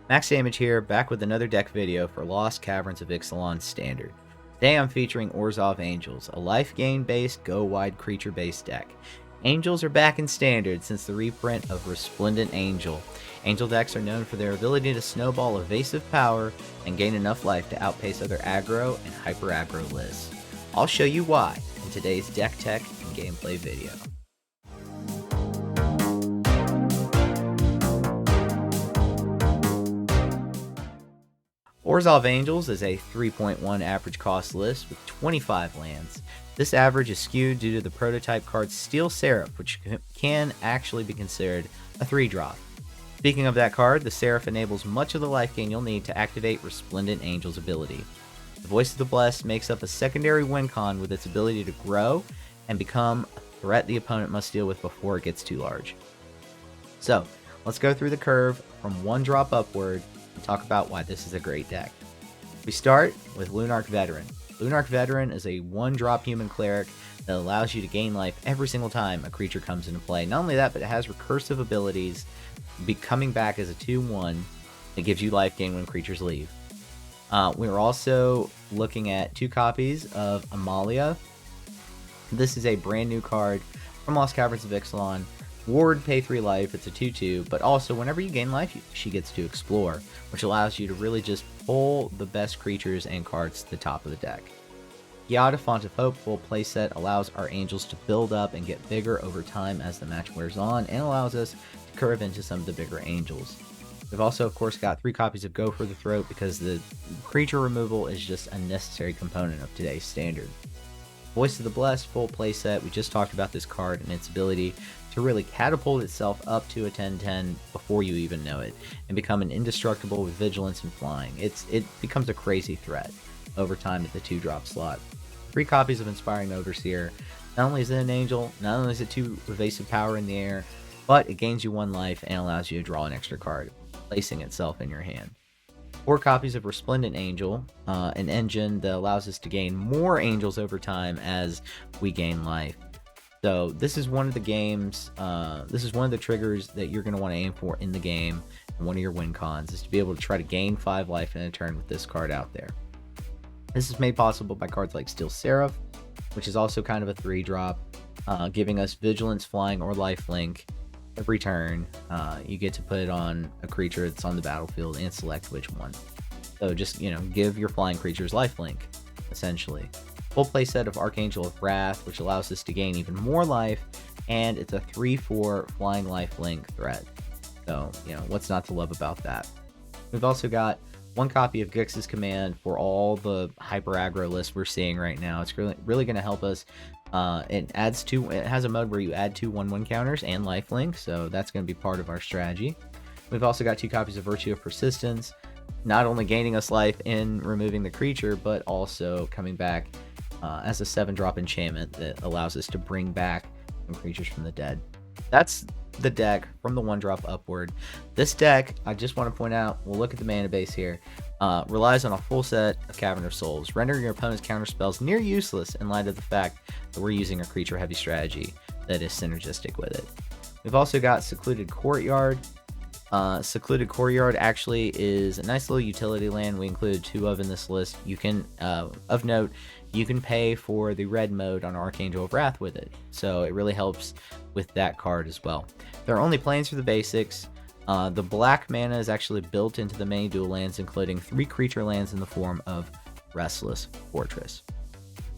Max Damage here, back with another deck video for Lost Caverns of Ixalan Standard. Today I'm featuring Orzhov Angels, a life gain based go wide creature based deck. Angels are back in Standard since the reprint of Resplendent Angel. Angel decks are known for their ability to snowball evasive power and gain enough life to outpace other aggro and hyper aggro lists. I'll show you why in today's deck tech and gameplay video. Orzhov Angels is a 3.1 average cost list with 25 lands. This average is skewed due to the prototype card Steel Seraph, which can actually be considered a 3-drop. Speaking of that card, the Seraph enables much of the life gain you'll need to activate Resplendent Angel's ability. The Voice of the Blessed makes up a secondary win con with its ability to grow and become a threat the opponent must deal with before it gets too large. So, let's go through the curve from 1 drop upward and talk about why this is a great deck. We start with Lunarch Veteran. Lunarch Veteran is a 1-drop human cleric that allows you to gain life every single time a creature comes into play. Not only that, but it has recursive abilities, coming back as a 2/1 that gives you life gain when creatures leave. We're also looking at 2 copies of Amalia. This is a brand new card from Lost Caverns of Ixalan. Ward, pay 3 life, it's a 2/2, but also whenever you gain life, she gets to explore, which allows you to really just pull the best creatures and cards to the top of the deck. Yada, Font of Hope full playset allows our angels to build up and get bigger over time as the match wears on, and allows us to curve into some of the bigger angels. We've also, of course, got 3 copies of Go for the Throat because the creature removal is just a necessary component of today's standard. Voice of the Blessed full playset, we just talked about this card and its ability to really catapult itself up to a 10/10 before you even know it, and become an indestructible with vigilance and flying. It becomes a crazy threat over time at the 2-drop slot. 3 copies of Inspiring Overseer. Not only is it an angel, not only is it 2 evasive power in the air, but it gains you 1 life and allows you to draw an extra card, placing itself in your hand. 4 copies of Resplendent Angel, an engine that allows us to gain more angels over time as we gain life. So this is one of the games, this is one of the triggers that you're going to want to aim for in the game, and one of your win cons is to be able to try to gain 5 life in a turn with this card out there. This is made possible by cards like Steel Seraph, which is also kind of a 3-drop, giving us Vigilance, Flying, or Lifelink. Every turn, you get to put it on a creature that's on the battlefield and select which one. So just, give your flying creatures lifelink, essentially. Full playset of Archangel of Wrath, which allows us to gain even more life, and it's a 3/4 flying lifelink threat. So, what's not to love about that? We've also got 1 copy of Gix's Command for all the hyper aggro lists we're seeing right now. It's really going to help us. It has a mode where you add 2 1/1 counters and lifelink, so that's going to be part of our strategy. We've also got 2 copies of Virtue of Persistence, not only gaining us life in removing the creature, but also coming back as a 7-drop enchantment that allows us to bring back some creatures from the dead. That's the deck from the 1-drop upward. This deck, I just want to point out, we'll look at the mana base here, relies on a full set of Cavern of Souls, rendering your opponent's counter spells near useless in light of the fact that we're using a creature heavy strategy that is synergistic with it. We've also got Secluded Courtyard. Secluded Courtyard actually is a nice little utility land we included 2 of in this list. You can, of note, you can pay for the red mode on Archangel of Wrath with it, so it really helps with that card as well. There are only planes for the basics. The black mana is actually built into the main dual lands, including 3 creature lands in the form of Restless Fortress.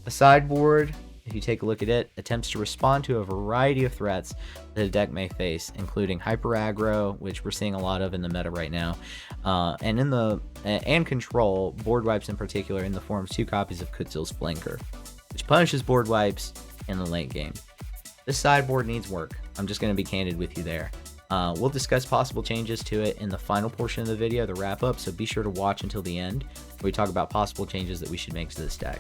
The sideboard, if you take a look at it, attempts to respond to a variety of threats that a deck may face, including hyper aggro, which we're seeing a lot of in the meta right now, and control, board wipes in particular, in the form of 2 copies of Kutzil's Flanker, which punishes board wipes in the late game. This sideboard needs work. I'm just going to be candid with you there. We'll discuss possible changes to it in the final portion of the video, the wrap up, so be sure to watch until the end where we talk about possible changes that we should make to this deck.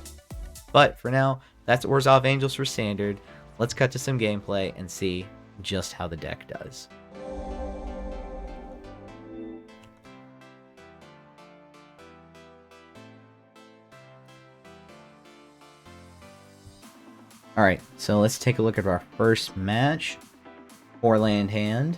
But for now, that's Orzhov Angels for Standard. Let's cut to some gameplay and see just how the deck does. Alright, so let's take a look at our first match. 4-land hand.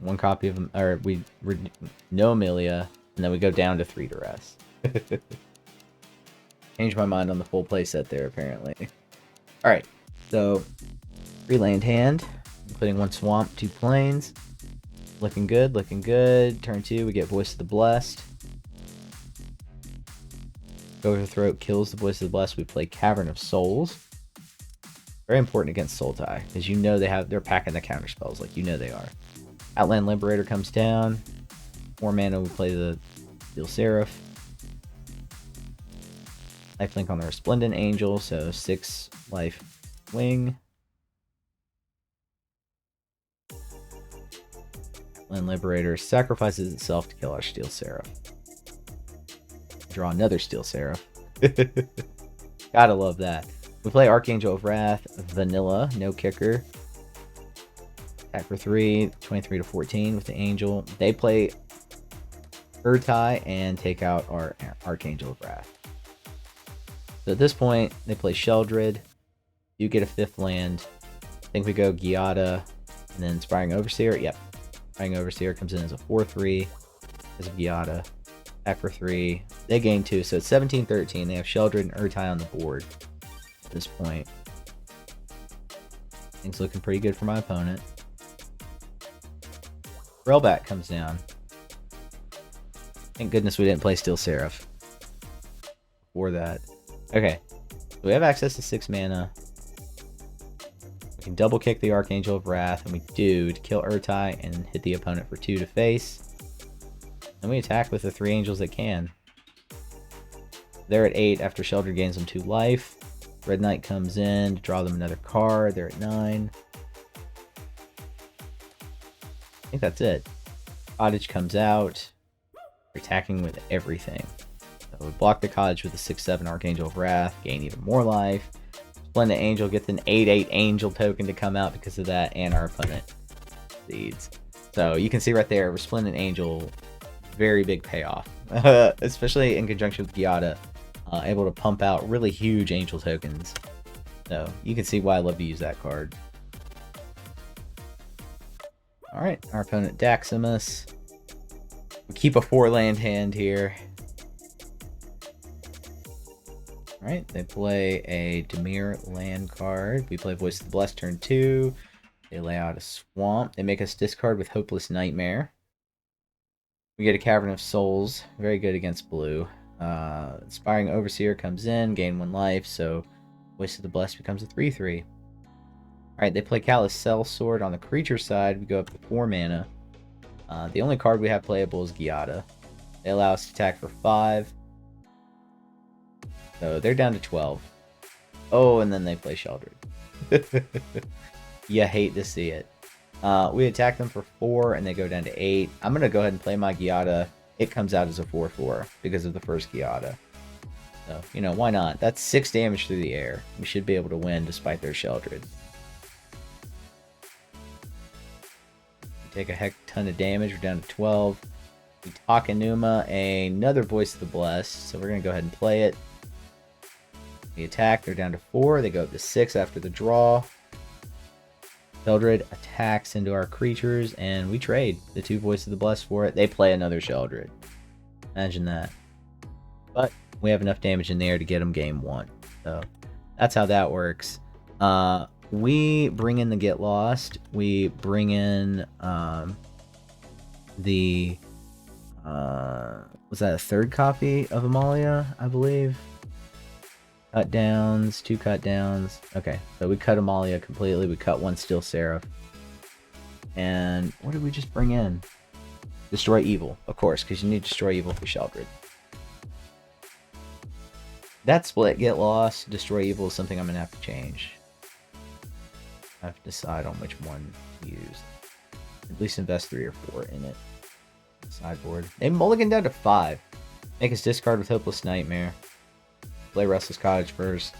one copy of, or no Amelia, and then we go down to 3 duress. Changed my mind on the full playset there, apparently. Alright, so 3 land hand, including 1 swamp, 2 plains. Looking good, looking good. Turn 2, we get Voice of the Blessed. Overthrow kills the Voice of the Blessed. We play Cavern of Souls. Very important against Soul Tie, because you know they're packing the counter spells, like you know they are. Outland Liberator comes down. 4 mana, we play the Steel Seraph. Lifelink on the Resplendent Angel, so 6 life wing. Outland Liberator sacrifices itself to kill our Steel Seraph. Draw another Steel Seraph. Gotta love that. We play Archangel of Wrath, vanilla, no kicker. Attack for 3, 23 to 14 with the Angel. They play Urtai and take out our Archangel of Wrath. So at this point, they play Sheldred. You get a 5th land. I think we go Giada and then Inspiring Overseer. Yep. Inspiring Overseer comes in as a 4/3 because of Giada. Attack for 3. They gain 2, so it's 17-13. They have Sheldred and Urtai on the board at this point. Things looking pretty good for my opponent. Railback comes down. Thank goodness we didn't play Steel Seraph before that. Okay, so we have access to 6 mana. We can double kick the Archangel of Wrath, and we do to kill Urtai and hit the opponent for 2 to face. And we attack with the 3 angels that can. They're at 8 after Sheldred gains them 2 life. Red Knight comes in to draw them another card. They're at 9. I think that's it. Cottage comes out. We're attacking with everything. So we block the Cottage with a 6/7 Archangel of Wrath. Gain even more life. Splendid Angel gets an 8/8 Angel token to come out because of that. And our opponent leads. So you can see right there, Resplendent Angel, very big payoff. Especially in conjunction with Giada. Able to pump out really huge Angel tokens. So you can see why I love to use that card. Alright, our opponent Daximus. We keep a 4 land hand here. Alright, they play a Dimir land card. We play Voice of the Blessed turn 2. They lay out a swamp. They make us discard with Hopeless Nightmare. We get a Cavern of Souls. Very good against blue. Inspiring Overseer comes in, gain 1 life, so Voice of the Blessed becomes a 3/3. Alright, they play Callous Sellsword. On the creature side, we go up to 4 mana. The only card we have playable is Giada. They allow us to attack for 5. So they're down to 12. Oh, and then they play Sheldred. You hate to see it. We attack them for 4, and they go down to 8. I'm going to go ahead and play my Giada. It comes out as a 4/4 because of the first Giada. So, you know, why not? That's 6 damage through the air. We should be able to win despite their Sheldred. We take a heck ton of damage. We're down to 12. We Takenuma, another Voice of the Blessed. So we're going to go ahead and play it. We attack. They're down to 4. They go up to 6 after the draw. Sheldred attacks into our creatures, and we trade the 2 Voice of the Blessed for it. They play another Sheldred. Imagine that. But we have enough damage in there to get them game 1. So that's how that works. We bring in the Get Lost. We bring in the... was that a 3rd copy of Amalia, I believe? Cut downs, 2 cut downs. Okay, so we cut Amalia completely. We cut 1 Steel Seraph. And what did we just bring in? Destroy Evil, of course, because you need to Destroy Evil for Sheldred. That split, Get Lost, Destroy Evil, is something I'm going to have to change. I have to decide on which one to use. At least invest 3 or 4 in it. Sideboard. They mulligan down to 5. Make us discard with Hopeless Nightmare. Play Restless Cottage first.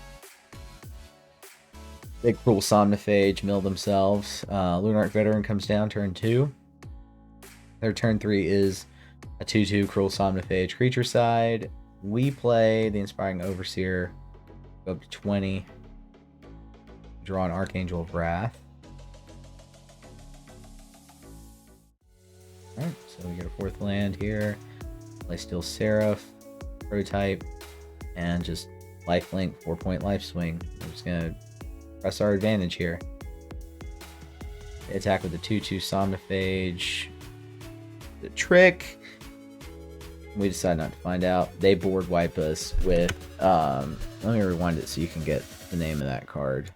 They Cruel Somniphage, mill themselves. Lunarch Veteran comes down, turn 2. Their turn 3 is a 2/2 Cruel Somniphage creature side. We play the Inspiring Overseer. Go up to 20. Draw an Archangel of Wrath. Alright, so we get a 4th land here. Play Steel Seraph, Prototype, and just lifelink, 4-point life swing. We're just gonna press our advantage here. They attack with the 2/2 Somnophage. The trick, we decide not to find out. They board wipe us with, let me rewind it so you can get the name of that card.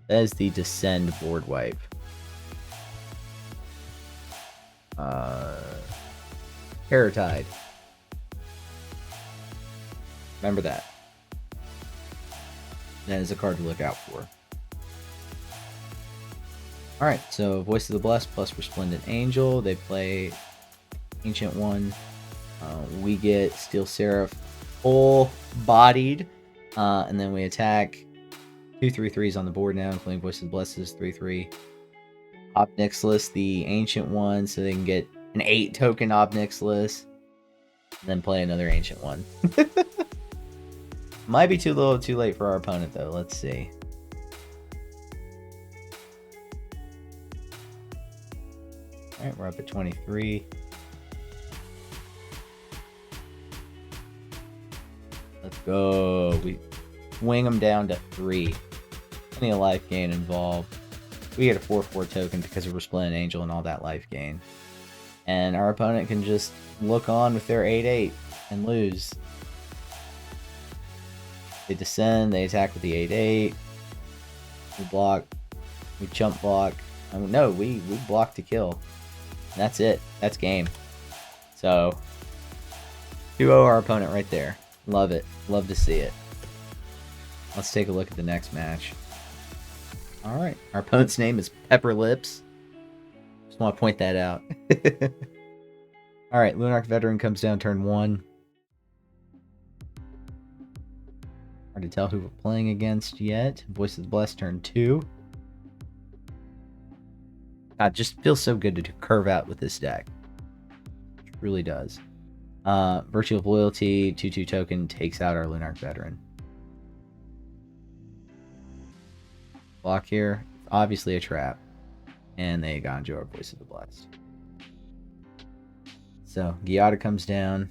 That is the Descend board wipe. Paratide. Remember that. That is a card to look out for. Alright, so Voice of the Blessed plus Resplendent Angel. They play Ancient One. We get Steel Seraph full-bodied. And then we attack 2 3/3s on the board now, including Voice of the Blessed is 3/3. Obnixilis, the Ancient One, so they can get an 8-token Obnixilis. And then play another Ancient One. Might be too little too late for our opponent, though. Let's see. Alright, we're up at 23. Let's go. We wing them down to 3. Plenty of life gain involved. We get a 4/4 token because of Resplendent Angel and all that life gain. And our opponent can just look on with their 8/8 and lose. They descend, they attack with the 8/8. We block. We jump block. No, we block to kill. And that's it. That's game. So, 2-0 our opponent right there. Love it. Love to see it. Let's take a look at the next match. Alright. Our opponent's name is Pepper Lips. Just want to point that out. Alright, Lunarch Veteran comes down turn 1. Hard to tell who we're playing against yet. Voice of the Blessed turn 2. God, just feels so good to curve out with this deck. It really does. Virtue of Loyalty, 2/2 token, takes out our Lunarch Veteran. Block here. Obviously a trap. And they Ganjo our Voice of the Blessed. So, Giada comes down.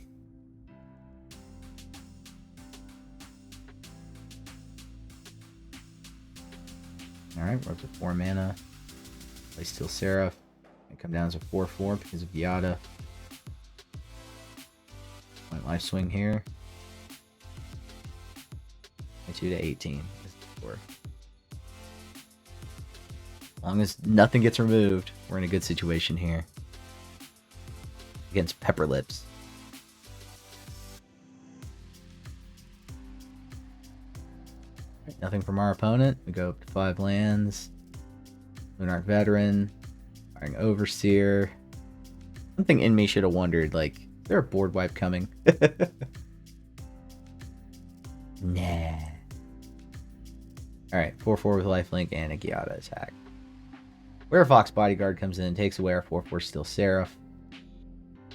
Alright, we're up to 4 mana. Play Steel Seraph. And come down as a 4/4 because of Giada. Point life swing here. 22 to 18. As long as nothing gets removed, we're in a good situation here. Against Pepper Lips. Right, nothing from our opponent. We go up to 5 lands. Lunarch Veteran. Firing Overseer. Something in me should have wondered, like, is there a board wipe coming? Nah. Alright, 4/4 with lifelink and a Giada attack. Werefox Bodyguard comes in and takes away our 4/4 Steel Seraph.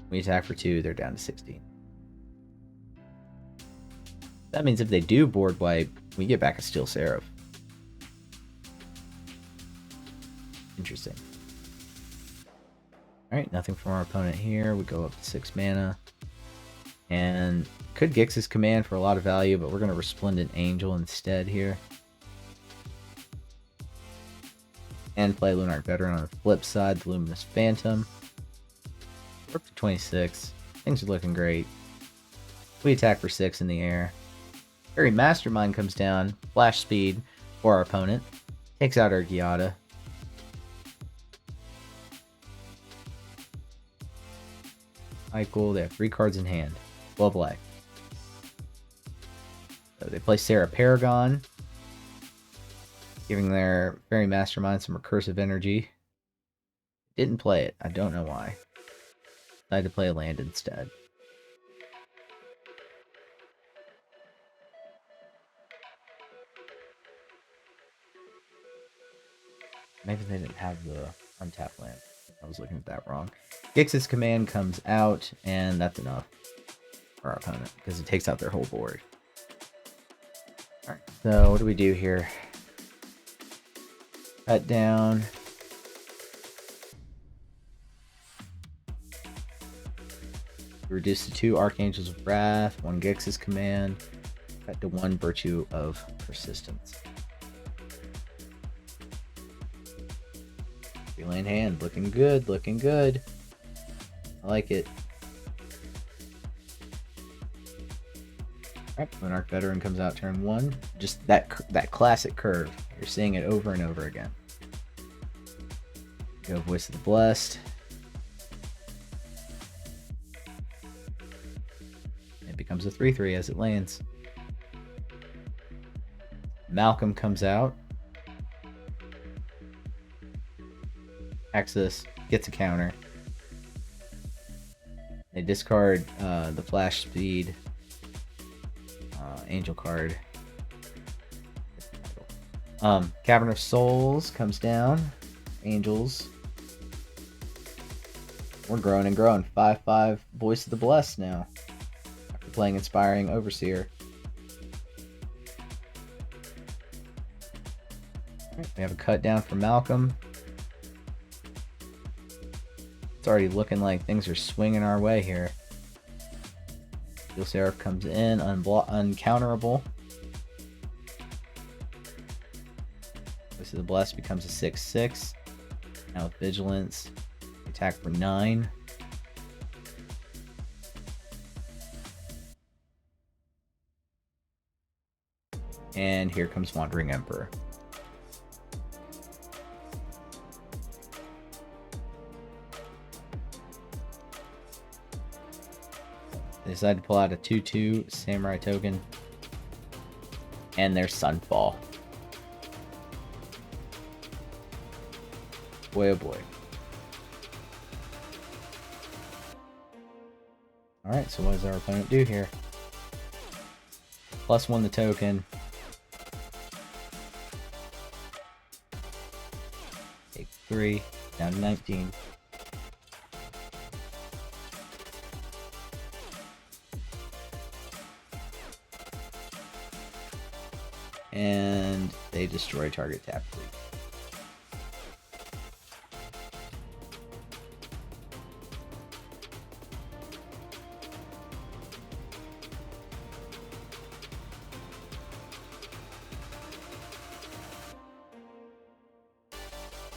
We attack for 2, they're down to 16. That means if they do board wipe, we get back a Steel Seraph. Interesting. Alright, nothing from our opponent here. We go up to 6 mana. And could Gix's Command for a lot of value, but we're going to Resplendent Angel instead here. And play Lunarch Veteran on the flip side, the Luminous Phantom. We're up to 26. Things are looking great. We attack for 6 in the air. Fairy Mastermind comes down, flash speed for our opponent. Takes out our Giada. Cool. They have 3 cards in hand. 12 life. So they play Sarah Paragon, giving their Fairy Mastermind some recursive energy. Didn't play it. I don't know why. Decided to play a land instead. Maybe they didn't have the untapped land. I was looking at that wrong. Gix's Command comes out, and that's enough for our opponent, because it takes out their whole board. Alright, so what do we do here? Cut down. Reduce to 2 Archangels of Wrath, 1 Gix's Command, cut to 1 Virtue of Persistence. Land hand, looking good, looking good. I like it. Alright, Monarch Veteran comes out turn 1. Just that classic curve. You're seeing it over and over again. Go Voice of the Blessed. It becomes a 3/3 as it lands. Malcolm comes out. Axis gets a counter. They discard the Flash Speed Angel card. Cavern of Souls comes down. Angels. We're growing and growing. 5/5 Voice of the Blessed now. After playing Inspiring Overseer. We have a cut down for Malcolm. It's already looking like things are swinging our way here. Steel Seraph comes in, uncounterable. Voice of the Blessed becomes a 6/6. Now with Vigilance, attack for 9. And here comes Wandering Emperor. They decided to pull out a 2/2 Samurai token. And their Sunfall. Boy oh boy. Alright, so what does our opponent do here? +1 the token. Take 3, down to 19. And they destroy target tap 3.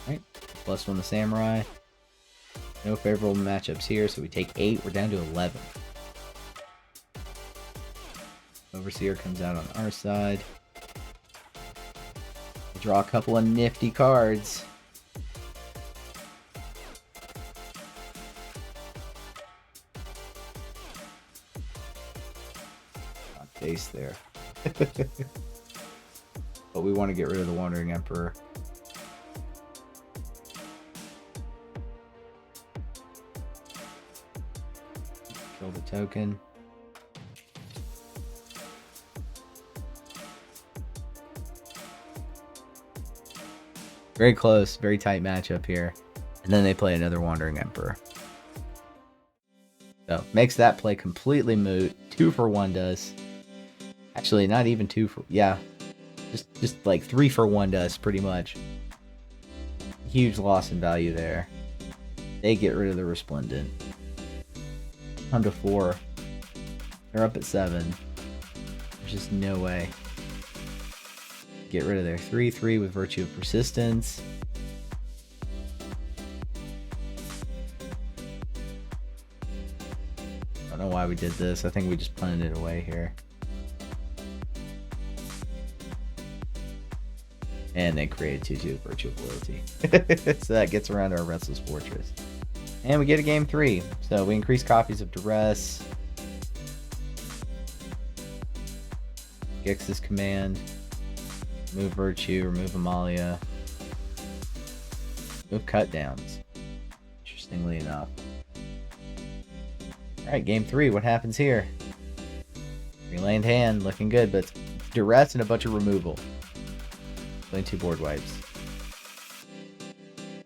Alright, +1 the Samurai. No favorable matchups here, so we take 8. We're down to 11. Overseer comes out on our side. Draw a couple of nifty cards. On face there. But we want to get rid of the Wandering Emperor. Kill the token. Very close, very tight matchup here. And then they play another Wandering Emperor. So, makes that play completely moot. 2 for 1 does. Actually, not even 2 for... Yeah. Just like 3 for 1 does, pretty much. Huge loss in value there. They get rid of the Resplendent. 1 to 4. They're up at 7. There's just no way. Get rid of their 3/3 with Virtue of Persistence. I don't know why we did this. I think we just planted it away here. And they created 2/2 Virtue of Loyalty. So that gets around our Restless Fortress. And we get a game 3. So we increase copies of Duress. Gix's Command. Move Virtue, remove Amalia. Move Cut Downs. Interestingly enough. Alright, game 3. What happens here? Three-land hand, looking good, but Duress and a bunch of removal. Playing 2 board wipes.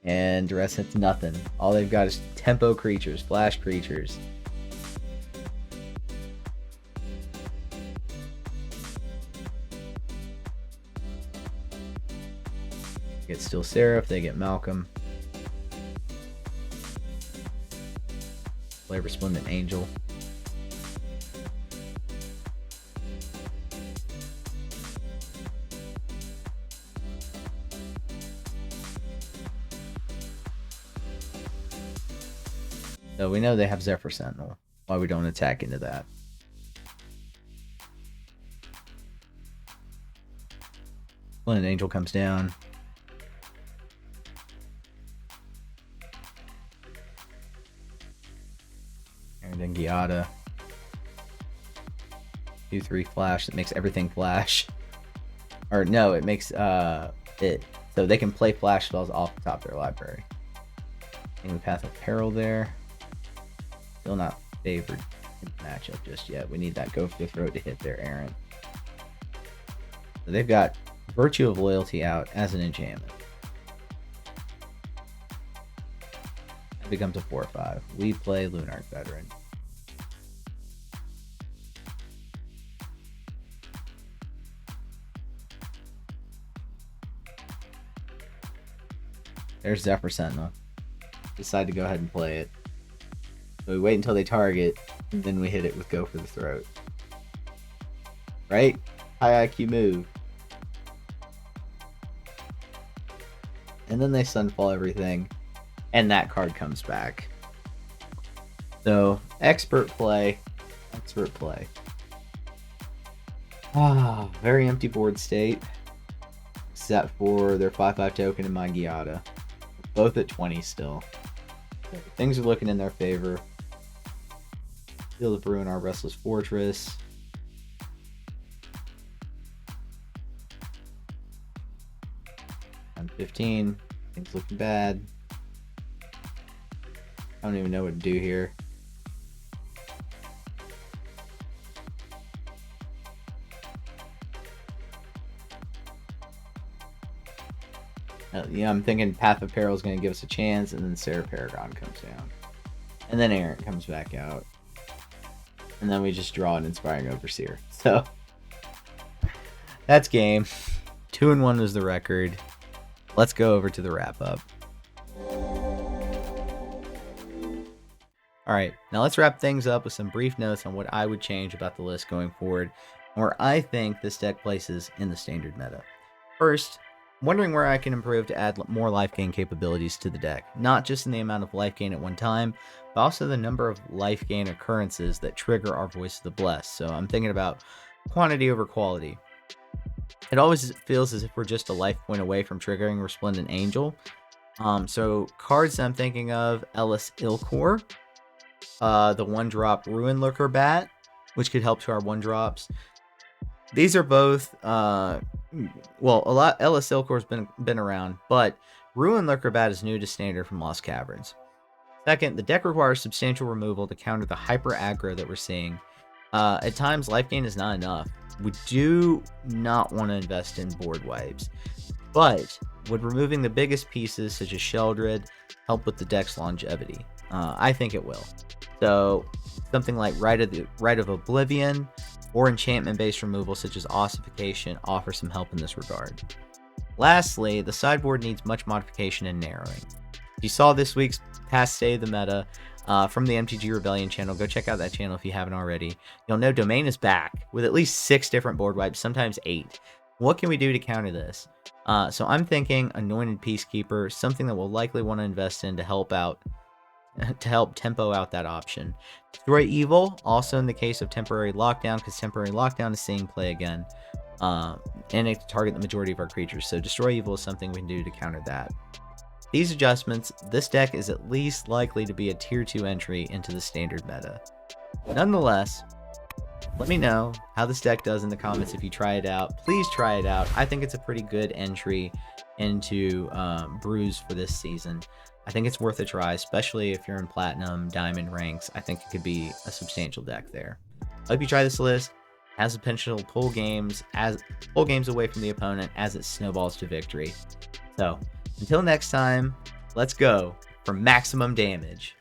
And Duress hits nothing. All they've got is tempo creatures, flash creatures. Get Steel Seraph, they get Malcolm. Play Resplendent Angel. So we know they have Zephyr Sentinel. Why we don't attack into that. When an angel comes down. And then Giada. 2/3 flash that makes everything flash. Or no, it makes it so they can play flash spells off the top of their library. And the Path of Peril there. Still not favored in the matchup just yet. We need that Go for the Throat to hit their errant. So they've got Virtue of Loyalty out as an enchantment. It becomes a 4/5. We play Lunarch Veteran. There's Zephyr Sentinel. Decide to go ahead and play it. So we wait until they target, and then we hit it with Go for the Throat. Right? High IQ move. And then they Sunfall everything, and that card comes back. So, expert play. Expert play. Ah, very empty board state. Except for their 5/5 token and my Giada. Both at 20 still. Things are looking in their favor. Field of Ruin, our Restless Fortress. On 15. Things looking bad. I don't even know what to do here. Yeah, I'm thinking Path of Peril is going to give us a chance, and then Sarah Paragon comes down. And then Errant comes back out. And then we just draw an Inspiring Overseer. So, that's game. 2-1 was the record. Let's go over to the wrap-up. Alright, now let's wrap things up with some brief notes on what I would change about the list going forward, and where I think this deck places in the standard meta. First, wondering where I can improve to add more life gain capabilities to the deck, not just in the amount of life gain at one time, but also the number of life gain occurrences that trigger our Voice of the Blessed. So I'm thinking about quantity over quality. It always feels as if we're just a life point away from triggering Resplendent Angel. So cards that I'm thinking of, Ellis Ilkor, the 1-drop Ruin Lurker Bat, which could help to our 1-drops. These are both, Ellis Ilkor's been around, but Ruin Lurker Bat is new to standard from Lost Caverns. Second, the deck requires substantial removal to counter the hyper aggro that we're seeing. At times, life gain is not enough. We do not want to invest in board wipes, but would removing the biggest pieces, such as Sheldred, help with the deck's longevity? I think it will. So, something like Rite of Oblivion, or enchantment-based removal such as Ossification offer some help in this regard. Lastly, the sideboard needs much modification and narrowing. If you saw this week's Past State of the Meta from the MTG Rebellion channel, go check out that channel if you haven't already. You'll know Domain is back with at least 6 different board wipes, sometimes 8. What can we do to counter this? So I'm thinking Anointed Peacekeeper, something that we'll likely want to invest in to help tempo out that option. Destroy Evil, also in the case of Temporary Lockdown, because Temporary Lockdown is seeing play again. And it can target the majority of our creatures, so Destroy Evil is something we can do to counter that. These adjustments, this deck is at least likely to be a tier 2 entry into the standard meta. Nonetheless, let me know how this deck does in the comments if you try it out. Please try it out. I think it's a pretty good entry into Brews for this season. I think it's worth a try, especially if you're in Platinum, Diamond ranks. I think it could be a substantial deck there. I hope you try this list. It has the potential to pull games away from the opponent as it snowballs to victory. So, until next time, let's go for maximum damage.